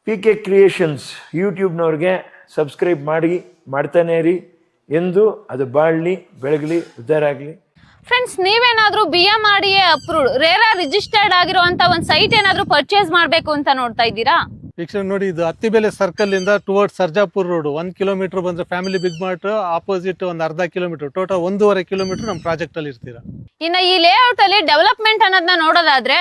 PK creations ಯೂಟ್ಯೂಬ್ನವ್ರಿಗೆ subscribe ಮಾಡ್ತಾನೆ ಇರಿ. ಎಂದು ಅದು ಬಾಳಲಿ, ಬೆಳಗಲಿ, ಉದ್ಧಾರ ಆಗಲಿ. ಫ್ರೆಂಡ್ಸ್, ನೀವೇನಾದ್ರೂ BMRDA ಅಪ್ರೂವ್ಡ್ ರೇರಾ ರಿಜಿಸ್ಟರ್ಡ್ ಆಗಿರುವಂತ ಒಂದು ಸೈಟ್ ಏನಾದ್ರೂ ಪರ್ಚೇಸ್ ಮಾಡಬೇಕು ಅಂತ ನೋಡ್ತಾ ಇದ್ದೀರಾ? ವೀಕ್ಷಣೆ ನೋಡಿ, ಇದು ಅತ್ತಿಬೆಲೆ ಸರ್ಕಲ್ ಇಂದ ಟುವರ್ಡ್ಸ್ ಸರ್ಜಾಪುರ್ ರೋಡ್ 1 ಕಿಲೋಮೀಟರ್ ಬಂದ್ರೆ ಫ್ಯಾಮಿಲಿ ಬಿಗ್ ಮಾರ್ಟ್ ಆಪೋಸಿಟ್ ಒಂದು ಅರ್ಧ ಕಿಲೋಮೀಟರ್, ಟೋಟಲ್ 1.5 ಕಿಲೋಮೀಟರ್ ನಮ್ಮ ಪ್ರಾಜೆಕ್ಟ್ ಅಲ್ಲಿ ಇರ್ತೀರಾ. ಇನ್ನು ಈ ಲೇಔಟ್ ಅಲ್ಲಿ ಡೆವಲಪ್ಮೆಂಟ್ ಅನ್ನೋದನ್ನ ನೋಡೋದಾದ್ರೆ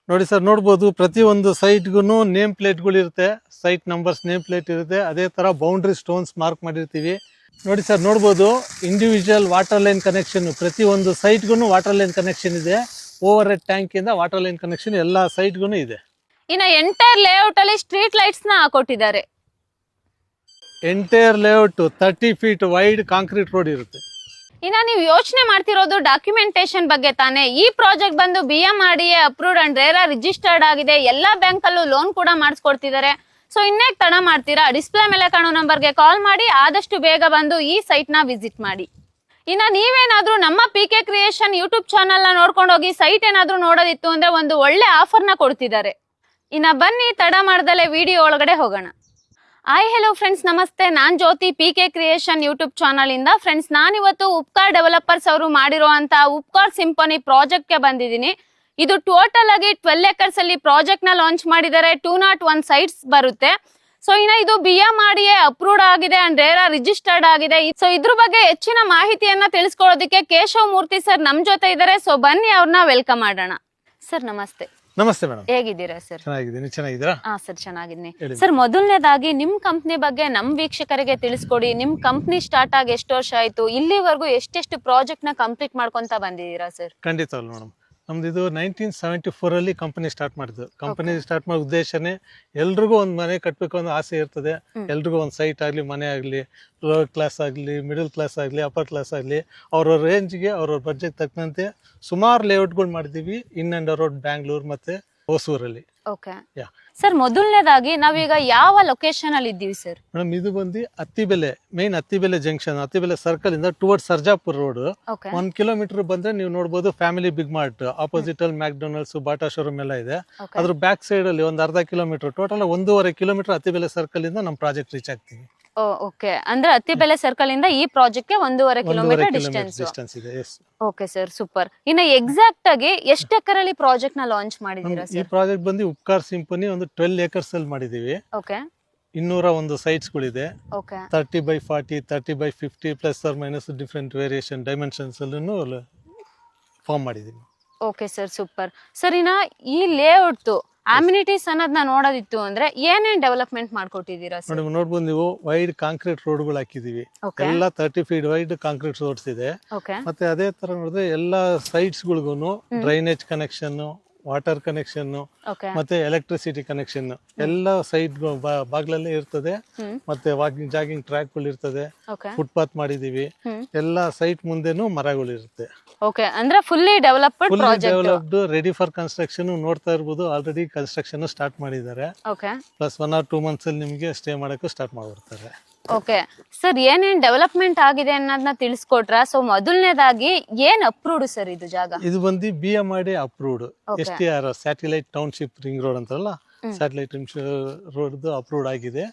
ನೋಡಿ ಸರ್, ನೋಡ್ಬೋದು ಪ್ರತಿಯೊಂದು ಸೈಟ್ಗೂ ನೇಮ್ ಪ್ಲೇಟ್ಗಳು ಇರುತ್ತೆ, ಸೈಟ್ ನಂಬರ್ಸ್ ನೇಮ್ ಪ್ಲೇಟ್ ಇರುತ್ತೆ. ಅದೇ ತರ ಬೌಂಡ್ರಿ ಸ್ಟೋನ್ಸ್ ಮಾರ್ಕ್ ಮಾಡಿರ್ತೀವಿ. ನೋಡಿ ಸರ್, ನೋಡ್ಬೋದು ಇಂಡಿವಿಜುವಲ್ ವಾಟರ್ ಲೈನ್ ಕನೆಕ್ಷನ್, ಪ್ರತಿಯೊಂದು ಸೈಟ್ಗೂ ವಾಟರ್ ಲೈನ್ ಕನೆಕ್ಷನ್ ಇದೆ. ಓವರ್ ಹೆಡ್ ಟ್ಯಾಂಕ್ ಇಂದ ವಾಟರ್ ಲೈನ್ ಕನೆಕ್ಷನ್ ಎಲ್ಲಾ ಸೈಟ್ಗೂ ಇದೆ. ಇನ್ನು ಎಂಟೈರ್ ಲೇಔಟ್ ಅಲ್ಲಿ ಸ್ಟ್ರೀಟ್ ಲೈಟ್ಸ್ ನ ಹಾಕೊಟ್ಟಿದ್ದಾರೆ. Entire layout 30 feet wide concrete road ಇರುತ್ತೆ. ಇನ್ನ ನೀವು ಯೋಚನೆ ಮಾಡ್ತಿರೋದು ಡಾಕ್ಯುಮೆಂಟೇಶನ್ ಬಗ್ಗೆ ತಾನೇ. ಈ ಪ್ರಾಜೆಕ್ಟ್ ಬಂದು BMRDA approved and RERA registered ಆಗಿದೆ. ಎಲ್ಲಾ ಬ್ಯಾಂಕ್ ಅಲ್ಲೂ ಲೋನ್ ಕೂಡ ಮಾಡಿಸ್ಕೊಡ್ತಿದ್ದಾರೆ. ಸೊ ಇನ್ನೇಕ್ ತಡ ಮಾಡ್ತೀರಾ? ಡಿಸ್ಪ್ಲೇ ಮೇಲೆ ಕಾಣೋ ನಂಬರ್ಗೆ ಕಾಲ್ ಮಾಡಿ ಆದಷ್ಟು ಬೇಗ ಬಂದು ಈ ಸೈಟ್ ನ ವಿಸಿಟ್ ಮಾಡಿ. ಇನ್ನ ನೀವೇನಾದ್ರೂ ನಮ್ಮ PK ಕ್ರಿಯೇಷನ್ ಯೂಟ್ಯೂಬ್ ಚಾನಲ್ ನ ನೋಡ್ಕೊಂಡು ಹೋಗಿ ಸೈಟ್ ಏನಾದ್ರೂ ನೋಡೋದಿತ್ತು ಅಂದ್ರೆ ಒಂದು ಒಳ್ಳೆ ಆಫರ್ ನ ಕೊಡ್ತಿದ್ದಾರೆ. ಇನ್ನ ಬನ್ನಿ ತಡ ಮಾಡ್ದಲೆ ವಿಡಿಯೋ ಒಳಗಡೆ ಹೋಗೋಣ. ಹಾಯ್ ಹೆಲೋ ಫ್ರೆಂಡ್ಸ್, ನಮಸ್ತೆ. ನಾನ್ ಜ್ಯೋತಿ, PK ಕ್ರಿಯೇಷನ್ ಯೂಟ್ಯೂಬ್ ಚಾನಲ್ ಇಂದ. ಫ್ರೆಂಡ್ಸ್, ನಾನಿವತ್ತು ಉಪ್ಕಾರ್ ಡೆವಲಪರ್ಸ್ ಅವರು ಮಾಡಿರುವಂತ ಉಪ್ಕಾರ್ ಸಿಂಪನಿ ಪ್ರಾಜೆಕ್ಟ್ ಗೆ ಬಂದಿದ್ದೀನಿ. ಇದು ಟೋಟಲ್ ಆಗಿ 12 ಎಕರ್ಸ್ ಅಲ್ಲಿ ಪ್ರಾಜೆಕ್ಟ್ ನ ಲಾಂಚ್ ಮಾಡಿದ್ದಾರೆ. 201 ಸೈಟ್ಸ್ ಬರುತ್ತೆ. ಸೊ ಇನ್ನ ಇದು BMRDA ಅಪ್ರೂವ್ಡ್ ಆಗಿದೆ ಅಂಡ್ ರೇರಾ ರಿಜಿಸ್ಟರ್ಡ್ ಆಗಿದೆ. ಸೊ ಇದ್ರ ಬಗ್ಗೆ ಹೆಚ್ಚಿನ ಮಾಹಿತಿಯನ್ನ ತಿಳಿಸ್ಕೊಡೋದಕ್ಕೆ ಕೇಶವ್ ಮೂರ್ತಿ ಸರ್ ನಮ್ ಜೊತೆ ಇದ್ದಾರೆ. ಸೊ ಬನ್ನಿ ಅವ್ರನ್ನ ವೆಲ್ಕಮ್ ಮಾಡೋಣ. ಸರ್ ನಮಸ್ತೆ. ನಮಸ್ತೆ ಮೇಡಮ್, ಹೇಗಿದ್ದೀರಾ ಸರ್? ಚೆನ್ನಾಗಿದ್ದೀನಿ. ಚೆನ್ನಾಗಿದ್ದೀರಾ? ಹಾ ಸರ್, ಚೆನ್ನಾಗಿದ್ದೀನಿ. ಸರ್, ಮೊದಲನೇದಾಗಿ ನಿಮ್ ಕಂಪ್ನಿ ಬಗ್ಗೆ ನಮ್ ವೀಕ್ಷಕರಿಗೆ ತಿಳಿಸ್ಕೊಡಿ. ನಿಮ್ ಕಂಪ್ನಿ ಸ್ಟಾರ್ಟ್ ಆಗಿ ಎಷ್ಟು ವರ್ಷ ಆಯ್ತು? ಇಲ್ಲಿವರೆಗೂ ಎಷ್ಟೆಷ್ಟು ಪ್ರಾಜೆಕ್ಟ್ ನ ಕಂಪ್ಲೀಟ್ ಮಾಡ್ಕೊಂತ ಬಂದಿದ್ದೀರಾ ಸರ್? ಖಂಡಿತವಲ್ಲ ಮೇಡಮ್, ನಮ್ದು ಇದು 1974 ಅಲ್ಲಿ ಕಂಪನಿ ಸ್ಟಾರ್ಟ್ ಮಾಡಿದ್ದು. ಕಂಪನಿ ಸ್ಟಾರ್ಟ್ ಮಾಡೋ ಉದ್ದೇಶನೇ ಎಲ್ರಿಗೂ ಒಂದು ಮನೆ ಕಟ್ಟಬೇಕು ಅನ್ನೋ ಆಸೆ ಇರ್ತದೆ. ಎಲ್ರಿಗೂ ಒಂದು ಸೈಟ್ ಆಗಲಿ, ಮನೆ ಆಗಲಿ, ಲೋವರ್ ಕ್ಲಾಸ್ ಆಗಲಿ, ಮಿಡಲ್ ಕ್ಲಾಸ್ ಆಗಲಿ, ಅಪ್ಪರ್ ಕ್ಲಾಸ್ ಆಗಲಿ, ಅವ್ರವ್ರ ರೇಂಜ್ಗೆ ಅವ್ರವ್ರ ಬಡ್ಜೆಟ್ ತಕ್ಕಂತೆ ಸುಮಾರು ಲೇಔಟ್ಗಳು ಮಾಡಿದ್ದೀವಿ. ಇನ್ ಅಂಡ್ ರೋಡ್ ಬ್ಯಾಂಗ್ಳೂರ್ ಮತ್ತೆ ಹೊಸೂರಲ್ಲಿ. ಓಕೆ ಸರ್, ಮೊದಲನೇದಾಗಿ ನಾವೀಗ ಯಾವ ಲೊಕೇಶನ್ ಅಲ್ಲಿ ಇದ್ದೀವಿ ಸರ್? ಮೇಡಮ್, ಇದು ಬಂದು Attibele, main Attibele junction, Attibele circle ಇಂದ ಟುವರ್ಡ್ಸ್ ಸರ್ಜಾಪುರ್ ರೋಡ್ 1 ಕಿಲೋಮೀಟರ್ ಬಂದ್ರೆ ನೀವು ನೋಡಬಹುದು ಫ್ಯಾಮಿಲಿ ಬಿಗ್ ಮಾರ್ಟ್ ಆಪೋಸಿಟ್ ಅಲ್ಲಿ ಮ್ಯಾಕ್ಡೊನಾಲ್ಡ್ಸ್, ಬಾಟಾ ಶೋರೂಮ್ ಎಲ್ಲ ಇದೆ. ಅದ್ರ ಬ್ಯಾಕ್ ಸೈಡ್ ಅಲ್ಲಿ ಒಂದು ಅರ್ಧ kilometre, total 1.5 kilometre Attibele circle ಇಂದ ನಮ್ಮ ಪ್ರಾಜೆಕ್ಟ್ ರೀಚ್ ಆಗ್ತೀವಿ. ಓಕೆ, ಅಂದ್ರೆ ಅತ್ತಿಬೆಲೆ ಸರ್ಕಲ್ ಇಂದ ಈ ಪ್ರಾಜೆಕ್ಟ್ ಗೆ 1.5 ಕಿಲೋಮೀಟರ್ ಡಿಸ್ಟೆನ್ಸ್ ಇದೆ. Okay sir, super. ಇನ್ನ ಎಕ್ಸಾಕ್ಟ್ ಆಗಿ ಎಷ್ಟು ಎಕರ್ ಅಲ್ಲಿ ಪ್ರಾಜೆಕ್ಟ್ ನ ಲಾಂಚ್ ಮಾಡಿದೀರಾ ಈ ಸರ್? ಪ್ರಾಜೆಕ್ಟ್ ಬಂದು ಉಪ್ಕಾರ್ ಸಿಂಪನಿ ಒಂದು 12 ಎಕರ್ಸ್ ಅಲ್ಲಿ ಮಾಡಿದೀವಿ. ಓಕೆ, 201 ಸೈಟ್ಸ್ ಗಳಿದೆ. Okay, 30x40, 30x50 plus or minus different variation dimensions ಅಲ್ಲೂ ಫಾರ್ಮ್ ಮಾಡಿದೀವಿ. Okay sir, super. ಸರ್, ಇನ್ನ ಈ ಲೇಔಟ್ ಅಮ್ಯುನಿಟೀಸ್ ಅನ್ನೋದನ್ನ ನೋಡೋದಿತ್ತು ಅಂದ್ರೆ ಏನೇನ್ ಡೆವಲಪ್ಮೆಂಟ್ ಮಾಡ್ಕೊಟ್ಟಿದ್ದೀರಾ ಸರ್? ನೋಡ್ಬೋದು ನೀವು, ವೈಡ್ ಕಾಂಕ್ರೀಟ್ ರೋಡ್ಗಳು ಹಾಕಿದೀವಿ. ಎಲ್ಲ 30 ಫೀಟ್ ವೈಡ್ ಕಾಂಕ್ರೀಟ್ ರೋಡ್ಸ್ ಇದೆ. ಮತ್ತೆ ಅದೇ ತರ ನೋಡಿದ್ರೆ ಎಲ್ಲಾ ಸೈಟ್ಸ್ ಗಳಿಗೂ ಡ್ರೈನೇಜ್ ಕನೆಕ್ಷನ್, ವಾಟರ್ ಕನೆಕ್ಷನ್ ಮತ್ತೆ ಎಲೆಕ್ಟ್ರಿಸಿಟಿ ಕನೆಕ್ಷನ್ ಎಲ್ಲ ಸೈಡ್ ಬಾಗ್ಲಲ್ಲೇ ಇರ್ತದೆ. ಮತ್ತೆ ವಾಕಿಂಗ್ ಜಾಗಿಂಗ್ ಟ್ರ್ಯಾಕ್ ಗಳು ಇರ್ತದೆ. ಫುಟ್ಪಾತ್ ಮಾಡಿದೀವಿ. ಎಲ್ಲ ಸೈಟ್ ಮುಂದೆನೂ ಮರಗಳು ಇರುತ್ತೆ. ಓಕೆ, ಅಂದ್ರೆ fully developed, ready for construction. ನೋಡ್ತಾ ಇರ್ಬೋದು, ಆಲ್ರೆಡಿ ಕನ್ಸ್ಟ್ರಕ್ಷನ್ ಸ್ಟಾರ್ಟ್ ಮಾಡಿದ್ದಾರೆ. ಪ್ಲಸ್ 1 or 2 months ಅಲ್ಲಿ ನಿಮಗೆ ಸ್ಟೇ ಮಾಡಕ್ಕೆ ಸ್ಟಾರ್ಟ್ ಮಾಡ್ಬಿಡ್ತಾರೆ. ಓಕೆ ಸರ್, ಏನೇನ್ ಡೆವಲಪ್ಮೆಂಟ್ ಆಗಿದೆ ಅನ್ನೋದನ್ನ ತಿಳಿಸ್ಕೊಟ್ರ. ಸೊ ಮೊದಲನೇದಾಗಿ ಏನ್ ಅಪ್ರೂವ್ಡ್ ಸರ್ ಇದು ಜಾಗ? ಇದು ಬಂದು BMRDA approved STR satellite township ring road ಅಂತಾರಲ್ಲ, ಸ್ಯಾಟಲೈಟ್ ರೋಡ್ ಅಪ್ರೂವ್ಡ್ ಆಗಿದೆ.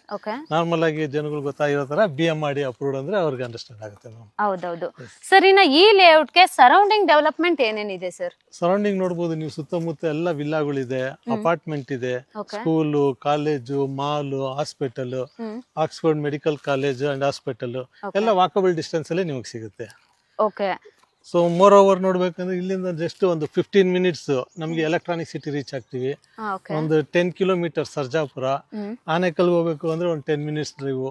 ನಾರ್ಮಲ್ ಆಗಿ ಜನಗಳು ಗೊತ್ತಾಗಿರೋ ತರ BMRDA ಅಪ್ರೂವ್ಡ್ ಅಂದ್ರೆ ಅವ್ರಿಗೆ ಅಂಡರ್ಸ್ಟ್ಯಾಂಡ್ ಆಗುತ್ತೆ. ಹೌದೌದು ಸರ್. ಇನ್ನ ಈ ಲೇಔಟ್ ಗೆ ಸರೌಂಡಿಂಗ್ ಡೆವಲಪ್ಮೆಂಟ್ ಏನೇನಿದೆ ಸರ್? ಸರೌಂಡಿಂಗ್ ನೋಡಬಹುದು ನೀವು, ಸುತ್ತಮುತ್ತ ಎಲ್ಲ ವಿಲ್ಲಾಗಳಿದೆ, ಅಪಾರ್ಟ್ಮೆಂಟ್ ಇದೆ, school, college, mall, hospital, Oxford medical college and hospital ಎಲ್ಲ ವಾಕಬಲ್ ಡಿಸ್ಟೆನ್ಸ್ ಅಲ್ಲಿ ನಿಮಗೆ ಸಿಗುತ್ತೆ. ಓಕೆ, ಸೊ ಮೋರ್ ಓವರ್ ನೋಡ್ಬೇಕಂದ್ರೆ ಇಲ್ಲಿಂದ ಜಸ್ಟ್ ಒಂದು 15 minutes ನಮ್ಗೆ ಎಲೆಕ್ಟ್ರಾನಿಕ್ ಸಿಟಿ ರೀಚ್ ಆಗ್ತೀವಿ. ಒಂದು 10 ಕಿಲೋಮೀಟರ್ ಸರ್ಜಾಪುರ, ಆನೇಕಲ್ ಹೋಗ್ಬೇಕು ಅಂದ್ರೆ ಒಂದು 10 minutes ಡ್ರೈವ್,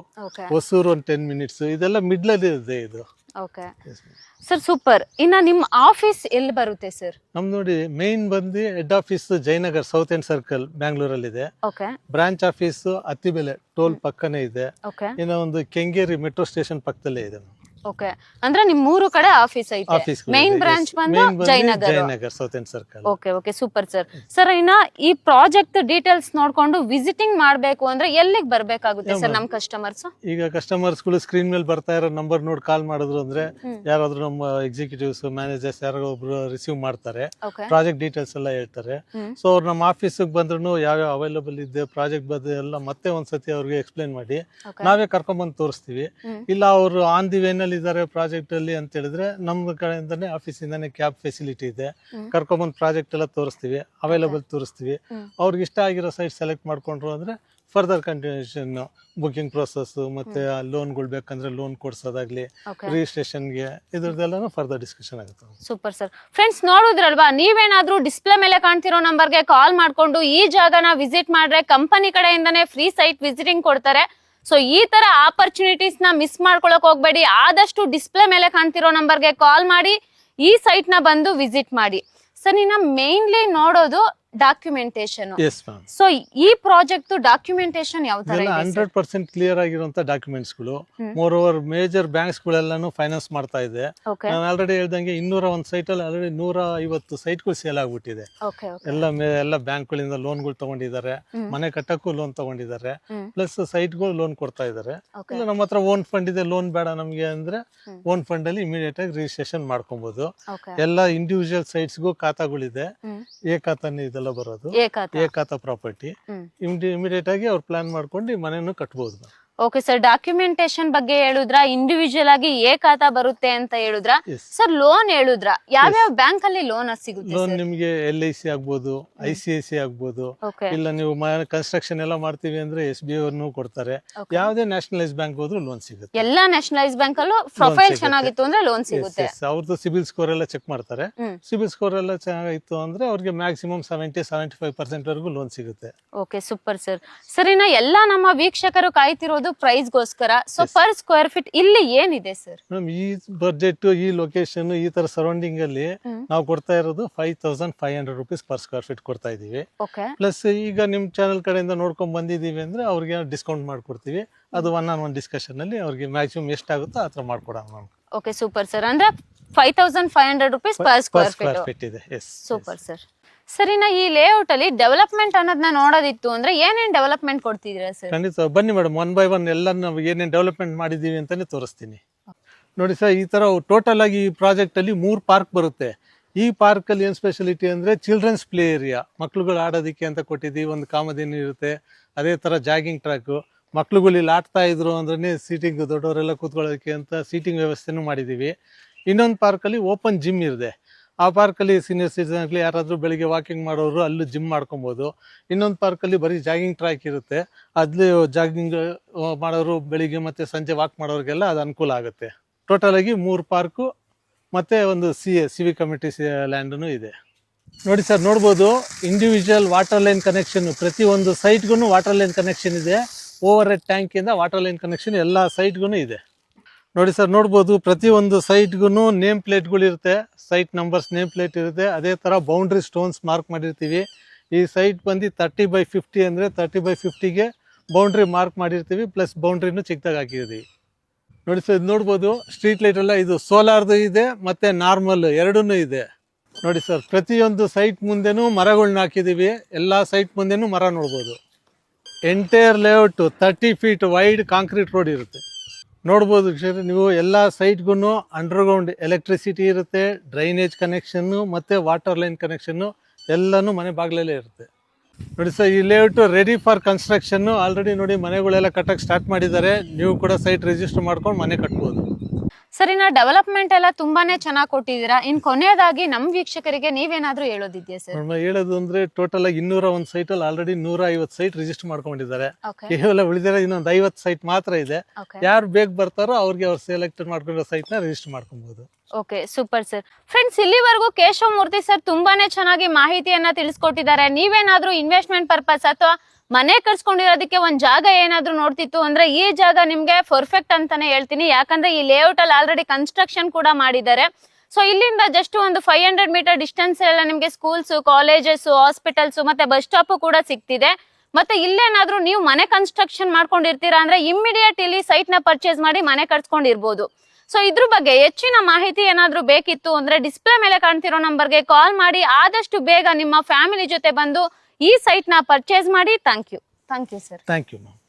ಹೊಸೂರು ಒಂದು 10 minutes. ಇದೆಲ್ಲ ಮಿಡ್ಲ್ ಅಲ್ಲಿ ಇದೆ ಇದು. Okay sir, super. ಇನ್ನ ನಿಮ್ ಆಫೀಸ್ ಎಲ್ಲಿ ಬರುತ್ತೆ ಸರ್? ನಮ್ದು ನೋಡಿ, ಮೇನ್ ಬಂದು head office Jayanagar south end circle ಬ್ಯಾಂಗ್ಳೂರಲ್ಲಿ ಇದೆ. ಬ್ರಾಂಚ್ ಆಫೀಸ್ ಅತ್ತಿಬೆಲೆ ಟೋಲ್ ಪಕ್ಕನೇ ಇದೆ. ಇನ್ನ ಒಂದು ಕೆಂಗೇರಿ ಮೆಟ್ರೋ ಸ್ಟೇಷನ್ ಪಕ್ಕದಲ್ಲೇ ಇದೆ. ಓಕೆ, ಅಂದ್ರೆ ನಿಮ್ 3 ಕಡೆ ಆಫೀಸ್ ಐತೆ. ಮೇನ್ ಬ್ರಾಂಚ್ ಬಂದು Jayanagar south end circle. Okay okay, super sir. Sir ಇನ್ನ ಈ ಪ್ರಾಜೆಕ್ಟ್ ಡೀಟೇಲ್ಸ್ ನೋಡ್ಕೊಂಡು ವಿಸಿಟಿಂಗ್ ಮಾಡ್ಬೇಕು ಅಂದ್ರೆ ಎಲ್ಲಿಗೆ ಬರ್ಬೇಕಾಗುತ್ತೆ ಸರ್ ನಮ್ ಕಸ್ಟಮರ್ಸ್? ಈಗ ಕಸ್ಟಮರ್ಸ್ ಗಳು ಸ್ಕ್ರೀನ್ ಮೇಲೆ ಬರ್ತಾ ಇರೋ ನಂಬರ್ ನೋಡಿ ಕಾಲ್ ಮಾಡಿದ್ರು ಅಂದ್ರೆ ಯಾರಾದ್ರೂ ನಮ್ಮ ಎಕ್ಸಿಕ್ಯೂಟಿವ್ಸ್ ಮ್ಯಾನೇಜರ್ಸ್ ಯಾರೋ ಒಬ್ರು ರಿಸೀವ್ ಮಾಡ್ತಾರೆ, ಪ್ರಾಜೆಕ್ಟ್ ಡೀಟೇಲ್ಸ್ ಎಲ್ಲ ಹೇಳ್ತಾರೆ. ಸೊ ಅವ್ರು ನಮ್ಮ ಆಫೀಸಿಗೆ ಬಂದ್ರು ಯಾವ್ಯಾವ ಅವೈಲಬಲ್ ಇದೆ ಪ್ರಾಜೆಕ್ಟ್ ಬಗ್ಗೆ ಎಲ್ಲ ಮತ್ತೆ ಒಂದ್ಸತಿ ಅವ್ರಿಗೆ ಎಕ್ಸ್ಪ್ಲೈನ್ ಮಾಡಿ ನಾವೇ ಕರ್ಕೊಂಡ್ಬಂದು ತೋರಿಸ್ತೀವಿ. ಇಲ್ಲ ಅವರು ಆನ್ ದಿ ವೇನಲ್ಲಿ ಇದಾರೆ ಪ್ರಾಜೆಕ್ಟ್ ಅಲ್ಲಿ ಅಂತ ಹೇಳಿದ್ರೆ ನಮ್ಮ ಕಡೆಯಿಂದಾನೆ ಆಫೀಸಿಂದಾನೆ ಕ್ಯಾಬ್ ಫೆಸಿಲಿಟಿ ಇದೆ, ಕರ್ಕೊಂಡ್ಬಂದು ಪ್ರಾಜೆಕ್ಟ್ ಎಲ್ಲ ತೋರಿಸ್ತೀವಿ, ಅವೈಲಬಲ್ ತೋರಿಸ್ತೀವಿ. ಅವ್ರಿಗೆ ಇಷ್ಟ ಆಗಿರೋ ಸೈಟ್ ಸೆಲೆಕ್ಟ್ ಮಾಡ್ಕೊಂಡ್ರು ಅಂದ್ರೆ ಫರ್ದರ್ ಕಂಟಿನ್ಯೂಷನ್ ಬುಕಿಂಗ್ ಪ್ರೊಸೆಸ್ ಮತ್ತೆ ಲೋನ್ಗಳು ಬೇಕಂದ್ರೆ ಲೋನ್ ಕೊಡ್ಸೋದಾಗ್ಲಿ, ರಿಜಿಸ್ಟ್ರೇಷನ್ಗೆ ಇದ್ರದ್ದೆಲ್ಲ ಫರ್ದರ್ ಡಿಸ್ಕಷನ್ ಆಗುತ್ತೆ. Super sir. ಫ್ರೆಂಡ್ಸ್ ನೋಡಿದ್ರಲ್ವಾ, ನೀವೇನಾದ್ರೂ ಡಿಸ್ಪ್ಲೇ ಮೇಲೆ ಕಾಣ್ತಿರೋ ನಂಬರ್ಗೆ ಕಾಲ್ ಮಾಡ್ಕೊಂಡು ಈ ಜಾಗನ ವಿಸಿಟ್ ಮಾಡ್ರೆ ಕಂಪನಿ ಕಡೆಯಿಂದಾನೆ ಫ್ರೀ ಸೈಟ್ ವಿಸಿಟಿಂಗ್ ಕೊಡ್ತಾರೆ. ಸೊ ಈ ತರ ಆಪರ್ಚುನಿಟೀಸ್ ನ ಮಿಸ್ ಮಾಡ್ಕೊಳಕ್ ಹೋಗ್ಬೇಡಿ. ಆದಷ್ಟು ಡಿಸ್ಪ್ಲೇ ಮೇಲೆ ಕಾಣ್ತಿರೋ ನಂಬರ್ಗೆ ಕಾಲ್ ಮಾಡಿ ಈ ಸೈಟ್ ನ ಬಂದು ವಿಸಿಟ್ ಮಾಡಿ. ಸರ್ ಇನ್ನ ಮೇನ್ಲಿ ನೋಡೋದು ಡಾಕ್ಯುಮೆಂಟೇಶನ್. ಸೊ ಈ ಪ್ರಾಜೆಕ್ಟ್ ಡಾಕ್ಯುಮೆಂಟೇಶನ್ ಯಾವ ತರ ಇದೆ? 100% ಕ್ಲಿಯರ್ ಆಗಿರುವಂತ ಡಾಕ್ಯುಮೆಂಟ್ಸ್ ಗಳು. ಮೋರ್ ಓವರ್ ಮೇಜರ್ ಬ್ಯಾಂಕ್ಸ್ ಗಳೆಲ್ಲಾನು ಫೈನಾನ್ಸ್ ಮಾಡ್ತಾ ಇದೆ. ನಾನು ಆಲ್ರೆಡಿ ಹೇಳ್ದಂಗೆ 201 ಸೈಟ್ ಅಲ್ಲಿ ಆಲ್ರೆಡಿ 150 ಸೈಟ್ ಗಳು ಸೇಲ್ ಆಗ್ಬಿಟ್ಟಿದೆ. ಎಲ್ಲ ಬ್ಯಾಂಕ್ ಗಳಿಂದ ಲೋನ್ ಗಳು ತಗೊಂಡಿದ್ದಾರೆ, ಮನೆ ಕಟ್ಟಕ್ಕೂ ಲೋನ್ ತಗೊಂಡಿದ್ದಾರೆ, ಪ್ಲಸ್ ಸೈಟ್ ಗಳು ಲೋನ್ ಕೊಡ್ತಾ ಇದ್ದಾರೆ. ಇಲ್ಲ ನಮ್ಮ ಹತ್ರ ಓನ್ ಫಂಡ್ ಇದೆ, ಲೋನ್ ಬೇಡ ನಮ್ಗೆ ಅಂದ್ರೆ ಓನ್ ಫಂಡ್ ಅಲ್ಲಿ ಇಮಿಡಿಯೇಟ್ ಆಗಿ ರಿಜಿಸ್ಟ್ರೇಷನ್ ಮಾಡ್ಕೊಬಹುದು. ಎಲ್ಲ ಇಂಡಿವಿಜುವಲ್ ಸೈಟ್ಸ್ ಗೂ ಖಾತಾಗಳಿದೆ, ಖಾತಾನೇ ಇದೆ ಬರೋದು, ಏಕಾತ ಪ್ರಾಪರ್ಟಿ. ಇಮಿಡಿಯೇಟ್ ಆಗಿ ಅವ್ರು ಪ್ಲಾನ್ ಮಾಡ್ಕೊಂಡು ಮನೆಯನ್ನು ಕಟ್ಬಹುದು. ಓಕೆ ಸರ್, ಡಾಕ್ಯುಮೆಂಟೇಶನ್ ಬಗ್ಗೆ ಹೇಳಿದ್ರ, ಇಂಡಿವಿಜುವಲ್ ಆಗಿ ಖಾತಾ ಬರುತ್ತೆ ಅಂತ ಹೇಳಿದ್ರ. ಸರ್ ಲೋನ್ ಹೇಳಿದ್ರ, ಯಾವ್ಯಾವ ಬ್ಯಾಂಕ್ ಅಲ್ಲಿ ಲೋನ್ ಸಿಗುತ್ತೆ? ಲೋನ್ ನಿಮ್ಗೆ LIC ಆಗ್ಬೋದು, ICICI ಆಗ್ಬೋದು, ಇಲ್ಲ ನೀವು ಕನ್ಸ್ಟ್ರಕ್ಷನ್ ಎಲ್ಲ ಮಾಡ್ತೀವಿ ಅಂದ್ರೆ SBI ಅವ್ರನ್ನು ಕೊಡ್ತಾರೆ. ಯಾವ್ದೇ ನ್ಯಾಷನಲೈಸ್ ಬ್ಯಾಂಕ್ ಹೋದ್ರು ಲೋನ್ ಸಿಗುತ್ತೆ. ಎಲ್ಲಾ ನ್ಯಾಷನಲೈಸ್ ಬ್ಯಾಂಕ್ ಅಲ್ಲೂ ಪ್ರೊಫೈಲ್ ಚೆನ್ನಾಗಿತ್ತು ಅಂದ್ರೆ ಲೋನ್ ಸಿಗುತ್ತೆ. ಅವ್ರದ್ದು ಸಿಬಿಲ್ ಸ್ಕೋರ್ ಎಲ್ಲ ಚೆಕ್ ಮಾಡ್ತಾರೆ. ಸಿಬಿಲ್ ಸ್ಕೋರ್ ಎಲ್ಲ ಚೆನ್ನಾಗಿತ್ತು ಅಂದ್ರೆ ಅವ್ರಿಗೆ ಮ್ಯಾಕ್ಸಿಮಮ್ 70-75% ವರೆಗೂ ಲೋನ್ ಸಿಗುತ್ತೆ. Okay super sir. ಸರ್ ಇನ್ನ ಎಲ್ಲಾ ನಮ್ಮ ವೀಕ್ಷಕರು ಕಾಯ್ತಿರೋದು ಪ್ರೈಸ್ ಗೋಸ್ಕರ. ಸೊ ಪರ್ ಸ್ಕ್ವೇರ್ ಫೀಟ್ ಇಲ್ಲಿ ಏನಿದೆ ಸರ್? ಈ ಬಜೆಟ್, ಈ ಲೊಕೇಶನ್, ಈ ತರ ಸರೌಂಡಿಂಗ್ ಅಲ್ಲಿ ನಾವು ಕೊಡ್ತಾ ಇರೋದು 5500 ರೂಪೀಸ್ ಪರ್ ಸ್ಕ್ವೇರ್ ಫೀಟ್ ಕೊಡ್ತಾ ಇದೀವಿ. ಪ್ಲಸ್ ಈಗ ನಿಮ್ ಚಾನಲ್ ಕಡೆಯಿಂದ ನೋಡ್ಕೊಂಡ್ ಬಂದಿದೀವಿ ಅಂದ್ರೆ ಅವ್ರಿಗೆ ಡಿಸ್ಕೌಂಟ್ ಮಾಡ್ಕೊಡ್ತೀವಿ. ಅದು ಒನ್ ಡಿಸ್ಕಷನ್ ಅಲ್ಲಿ ಅವ್ರಿಗೆ ಮ್ಯಾಕ್ಸಿಮಮ್ ಎಷ್ಟಾಗುತ್ತೋ ಆತರ ಮಾಡ್ಕೊಡೋಣ. Okay super sir. ಅಂದ್ರೆ 5500 ರೂಪೀಸ್ ಪರ್ ಸ್ಕ್ವೇರ್ ಫೀಟ್ ಇದೆ. Super sir. ಸರಿನಾ, ಈ ಲೇಔಟ್ ಅಲ್ಲಿ ಡೆವಲಪ್ಮೆಂಟ್ ಅನ್ನೋದನ್ನ ನೋಡೋದಿತ್ತು ಅಂದ್ರೆ ಏನೇನ್ ಡೆವಲಪ್ಮೆಂಟ್ ಕೊಡ್ತಿದ್ದೀರಾ ಸರ್? ಖಂಡಿತ ಬನ್ನಿ ಮೇಡಮ್, 1 by 1 ಎಲ್ಲ ನಾವು ಏನೇನ್ ಡೆವಲಪ್ಮೆಂಟ್ ಮಾಡಿದೀವಿ ಅಂತಾನೆ ತೋರಿಸ್ತೀನಿ. ನೋಡಿ ಸರ್, ಈ ತರ ಟೋಟಲ್ ಆಗಿ ಈ ಪ್ರಾಜೆಕ್ಟ್ ಅಲ್ಲಿ 3 ಪಾರ್ಕ್ ಬರುತ್ತೆ. ಈ ಪಾರ್ಕ್ ಅಲ್ಲಿ ಏನ್ ಸ್ಪೆಷಾಲಿಟಿ ಅಂದ್ರೆ ಚಿಲ್ಡ್ರನ್ಸ್ ಪ್ಲೇ ಏರಿಯಾ, ಮಕ್ಳುಗಳು ಆಡೋದಿಕ್ಕೆ ಅಂತ ಕೊಟ್ಟಿದ್ದೀವಿ. ಒಂದು ಕಾಮಧೇನು ಇರುತ್ತೆ, ಅದೇ ತರ ಜಾಗಿಂಗ್ ಟ್ರ್ಯಾಕ್, ಮಕ್ಳುಗಳು ಇಲ್ಲಿ ಆಡ್ತಾ ಇದ್ರು ಅಂದ್ರೆ ಸೀಟಿಂಗ್, ದೊಡ್ಡವರೆಲ್ಲ ಕೂತ್ಕೊಳ್ಳೋದಕ್ಕೆ ಅಂತ ಸೀಟಿಂಗ್ ವ್ಯವಸ್ಥೆನೂ ಮಾಡಿದೀವಿ. ಇನ್ನೊಂದು ಪಾರ್ಕ್ ಅಲ್ಲಿ ಓಪನ್ ಜಿಮ್ ಇದೆ. ಆ ಪಾರ್ಕಲ್ಲಿ ಸೀನಿಯರ್ ಸಿಟಿಸನ್ ಆಗಲಿ ಯಾರಾದರೂ ಬೆಳಿಗ್ಗೆ ವಾಕಿಂಗ್ ಮಾಡೋರು ಅಲ್ಲೂ ಜಿಮ್ ಮಾಡ್ಕೊಬೋದು. ಇನ್ನೊಂದು ಪಾರ್ಕಲ್ಲಿ ಬರೀ ಜಾಗಿಂಗ್ ಟ್ರ್ಯಾಕ್ ಇರುತ್ತೆ, ಅಲ್ಲಿ ಜಾಗಿಂಗ್ ಮಾಡೋರು ಬೆಳಿಗ್ಗೆ ಮತ್ತು ಸಂಜೆ ವಾಕ್ ಮಾಡೋರಿಗೆಲ್ಲ ಅದು ಅನುಕೂಲ ಆಗುತ್ತೆ. ಟೋಟಲ್ ಆಗಿ 3 ಪಾರ್ಕು ಮತ್ತು ಒಂದು ಸಿವಿಕ್ ಕಮಿಟಿ ಲ್ಯಾಂಡೂ ಇದೆ. ನೋಡಿ ಸರ್, ನೋಡ್ಬೋದು ಇಂಡಿವಿಜುವಲ್ ವಾಟರ್ ಲೈನ್ ಕನೆಕ್ಷನ್, ಪ್ರತಿಯೊಂದು ಸೈಟ್ಗೂ ವಾಟರ್ ಲೈನ್ ಕನೆಕ್ಷನ್ ಇದೆ. ಓವರ್ ಹೆಡ್ ಟ್ಯಾಂಕಿಂದ ವಾಟರ್ ಲೈನ್ ಕನೆಕ್ಷನ್ ಎಲ್ಲ ಸೈಟ್ಗೂ ಇದೆ. ನೋಡಿ ಸರ್, ನೋಡ್ಬೋದು ಪ್ರತಿಯೊಂದು ಸೈಟ್ಗೂ ನೇಮ್ ಪ್ಲೇಟ್ಗಳು ಇರುತ್ತೆ, ಸೈಟ್ ನಂಬರ್ಸ್ ನೇಮ್ ಪ್ಲೇಟ್ ಇರುತ್ತೆ. ಅದೇ ಥರ ಬೌಂಡ್ರಿ ಸ್ಟೋನ್ಸ್ ಮಾರ್ಕ್ ಮಾಡಿರ್ತೀವಿ. ಈ ಸೈಟ್ ಬಂದು 30/50 ಅಂದರೆ 30/50ಗೆ ಬೌಂಡ್ರಿ ಮಾರ್ಕ್ ಮಾಡಿರ್ತೀವಿ, ಪ್ಲಸ್ ಬೌಂಡ್ರಿನೂ ಚಿಕ್ಕದಾಗಿ ಹಾಕಿರ್ತೀವಿ. ನೋಡಿ ಸರ್, ಇದು ನೋಡ್ಬೋದು ಸ್ಟ್ರೀಟ್ ಲೈಟ್ ಎಲ್ಲ ಇದು ಸೋಲಾರ್ದು ಇದೆ ಮತ್ತು ನಾರ್ಮಲ್ ಎರಡೂ ಇದೆ. ನೋಡಿ ಸರ್, ಪ್ರತಿಯೊಂದು ಸೈಟ್ ಮುಂದೆನೂ ಮರಗಳನ್ನ ಹಾಕಿದ್ದೀವಿ. ಎಲ್ಲ ಸೈಟ್ ಮುಂದೆನೂ ಮರ ನೋಡ್ಬೋದು. Entire layout 30 feet wide concrete road ಇರುತ್ತೆ. ನೋಡ್ಬೋದು ನೀವು, ಎಲ್ಲ ಸೈಟ್ಗೂ ಅಂಡರ್ಗ್ರೌಂಡ್ ಎಲೆಕ್ಟ್ರಿಸಿಟಿ ಇರುತ್ತೆ, ಡ್ರೈನೇಜ್ ಕನೆಕ್ಷನ್ನು ಮತ್ತು ವಾಟರ್ ಲೈನ್ ಕನೆಕ್ಷನ್ನು ಎಲ್ಲನೂ ಮನೆ ಬಾಗಿಲಲ್ಲೇ ಇರುತ್ತೆ. ನೋಡಿ ಸರ್, ಈ layout ready for construction. Already ನೋಡಿ ಮನೆಗಳೆಲ್ಲ ಕಟ್ಟಕ್ಕೆ ಸ್ಟಾರ್ಟ್ ಮಾಡಿದ್ದಾರೆ. ನೀವು ಕೂಡ ಸೈಟ್ ರಿಜಿಸ್ಟರ್ ಮಾಡ್ಕೊಂಡು ಮನೆ ಕಟ್ಬೋದು. ಸರಿ, ನಾ ಡೆವಲಪ್ಮೆಂಟ್ ಎಲ್ಲ ತುಂಬಾನೇ ಚೆನ್ನಾಗಿ ಕೊಟ್ಟಿದ್ದೀರಾ. ಇನ್ ಕೊನೆಯದಾಗಿ ನಮ್ ವೀಕ್ಷಕರಿಗೆ ನೀವೇನಾದ್ರೂ ಹೇಳೋದಿದ್ಯಾ ಸರ್? ಹೇಳೋದು ಅಂದ್ರೆ ಟೋಟಲ್ ಆಗಿ 201 ಸೈಟ್ ಅಲ್ಲಿ ಆಲ್ರೆಡಿ 150 ಸೈಟ್ ರಿಜಿಸ್ಟರ್ ಮಾಡ್ಕೊಂಡಿದ್ದಾರೆ. ಕೇವಲ ಉಳಿದಿರೋ ಇನ್ನೊಂದು 50 ಸೈಟ್ ಮಾತ್ರ ಇದೆ. ಯಾರು ಬೇಗ ಬರ್ತಾರೋ ಅವ್ರಿಗೆ ಅವ್ರು ಸೆಲೆಕ್ಟ್ ಮಾಡ್ಕೊಂಡಿರೋ ಸೈಟ್ ನ ರಿಜಿಸ್ಟರ್ ಮಾಡ್ಕೊಬಹುದು. Okay super sir. ಫ್ರೆಂಡ್ಸ್, ಇಲ್ಲಿವರೆಗೂ ಕೇಶವ ಮೂರ್ತಿ ಸರ್ ತುಂಬಾನೇ ಚೆನ್ನಾಗಿ ಮಾಹಿತಿಯನ್ನ ತಿಳಿಸ್ಕೊಟ್ಟಿದ್ದಾರೆ. ನೀವೇನಾದ್ರೂ ಇನ್ವೆಸ್ಟ್ಮೆಂಟ್ ಪರ್ಪಸ್ ಅಥವಾ ಮನೆ ಕಟ್ಸ್ಕೊಂಡಿರೋದಕ್ಕೆ ಒಂದ್ ಜಾಗ ಏನಾದ್ರು ನೋಡ್ತಿತ್ತು ಅಂದ್ರೆ ಈ ಜಾಗ ನಿಮ್ಗೆ ಪರ್ಫೆಕ್ಟ್ ಅಂತಾನೆ ಹೇಳ್ತೀನಿ. ಯಾಕಂದ್ರೆ ಈ ಲೇಔಟ್ ಅಲ್ಲಿ ಆಲ್ರೆಡಿ ಕನ್ಸ್ಟ್ರಕ್ಷನ್ ಕೂಡ ಮಾಡಿದ್ದಾರೆ. ಸೊ ಇಲ್ಲಿಂದ ಜಸ್ಟ್ ಒಂದು 500 ಮೀಟರ್ ಡಿಸ್ಟೆನ್ಸ್ ಎಲ್ಲ ನಿಮ್ಗೆ ಸ್ಕೂಲ್ಸ್, ಕಾಲೇಜಸ್, ಹಾಸ್ಪಿಟಲ್ಸ್ ಮತ್ತೆ ಬಸ್ ಸ್ಟಾಪ್ ಕೂಡ ಸಿಗ್ತಿದೆ. ಮತ್ತೆ ಇಲ್ಲೇನಾದ್ರೂ ನೀವು ಮನೆ ಕನ್ಸ್ಟ್ರಕ್ಷನ್ ಮಾಡ್ಕೊಂಡಿರ್ತೀರಾ ಅಂದ್ರೆ ಇಮ್ಮಿಡಿಯೇಟ್ ಇಲ್ಲಿ ಸೈಟ್ ನ ಪರ್ಚೇಸ್ ಮಾಡಿ ಮನೆ ಕಟ್ಸ್ಕೊಂಡಿರ್ಬೋದು. ಸೊ ಇದ್ರ ಬಗ್ಗೆ ಹೆಚ್ಚಿನ ಮಾಹಿತಿ ಏನಾದ್ರೂ ಬೇಕಿತ್ತು ಅಂದ್ರೆ ಡಿಸ್ಪ್ಲೇ ಮೇಲೆ ಕಾಣ್ತಿರೋ ನಂಬರ್ಗೆ ಕಾಲ್ ಮಾಡಿ ಆದಷ್ಟು ಬೇಗ ನಿಮ್ಮ ಫ್ಯಾಮಿಲಿ ಜೊತೆ ಬಂದು ಈ ಸೈಟ್ ನ ಪರ್ಚೇಸ್ ಮಾಡಿ. Thank you sir. Thank you ma'am.